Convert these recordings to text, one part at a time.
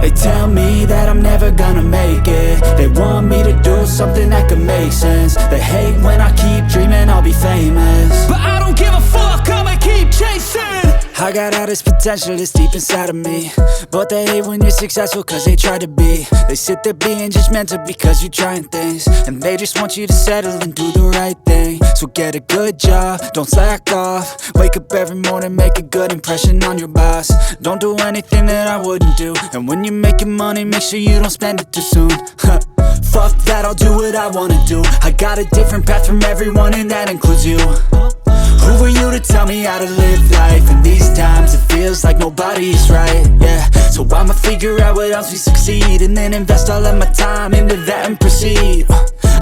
They tell me that I'm never gonna make it. They want me to do something that could make sense. They hate when I keep dreaming I'll be famous, but I don't give a fuck, I'ma keep chasing. I got all this potential that's deep inside of me, but they hate when you're successful cause they try to be. They sit there being judgmental because you're trying things, and they just want you to settle and do the right thing. So get a good job, don't slack off. Wake up every morning, make a good impression on your boss. Don't do anything that I wouldn't do, and when you're making money, make sure you don't spend it too soon. Fuck that, I'll do what I wanna do. I got a different path from everyone, and that includes you. Who are you to tell me how to live life? In these times it feels like nobody is right, yeah. So I'ma figure out what else we succeed, and then invest all of my time into that and proceed.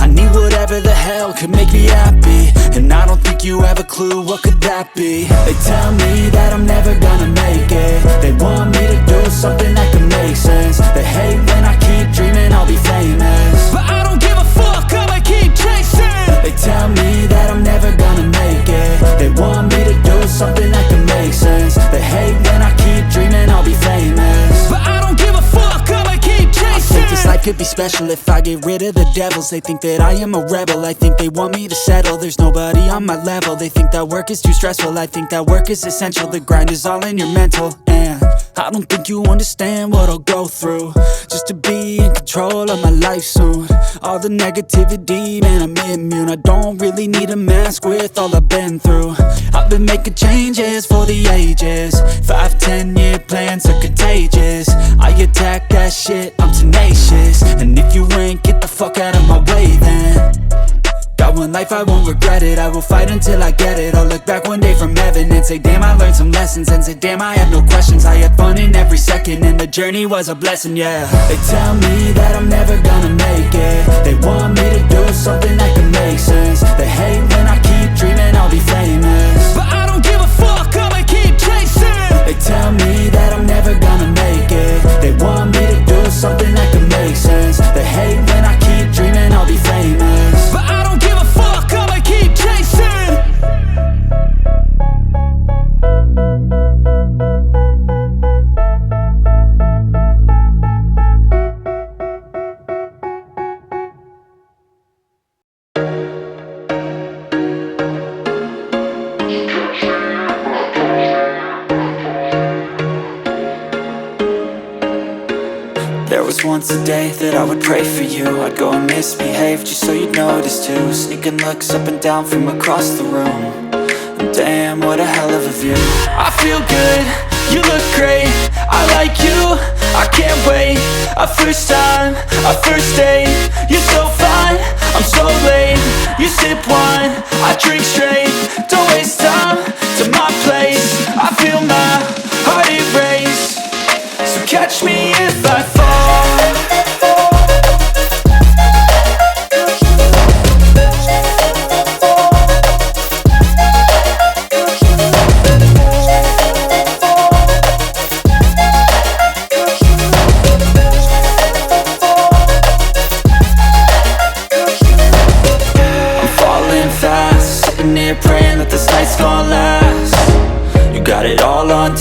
I need whatever the hell could make me happy, and I don't think you have a clue what could that be. They tell me that I'm never gonna make it. They want me to do something that could make sense. They hate when I keep dreaming I'll be famous, but I don't give a fuck, I'ma keep chasing. They tell me that I'm never gonna make it. They want me to do something that can make sense. They hate when I keep dreaming I'll be famous, but I don't give a fuck, I'ma keep chasing. I think this life could be special if I get rid of the devils. They think that I am a rebel, I think they want me to settle. There's nobody on my level. They think that work is too stressful, I think that work is essential. The grind is all in your mental, and I don't think you understand what I'll go through just to be in control of my life soon. All the negativity, man, I'm immune. I don't really need a mask with all I've been through. I've been making changes for the ages. 5-10 year plans are contagious. I attack that shit, I'm tenacious. And if you ain't, get the fuck out of my way then. Got one life, I won't regret it. I will fight until I get it. I'll look back one day from heaven and say damn, I learned some lessons. And say damn, I had no questions. I had fun in every second, and the journey was a blessing, yeah. They tell me that I'm never gonna make it. They want me to do something that can make sense. They hate when I keep dreaming I'll be famous, but I don't give a fuck, I'ma keep chasing. They tell me that I'm never gonna make it. They want me to do something that can make sense. They hate when I keep dreaming I'll be famous, but I don't give a fuck, I'ma keep chasing. There was once a day that I would pray for you. I'd go and misbehave just so you'd notice too. Sneaking looks up and down from across the room, and damn, what a hell of a view. I feel good, you look great, I like you, I can't wait. A first time, a first date, you're so fine, I'm so late. You sip wine, I drink straight.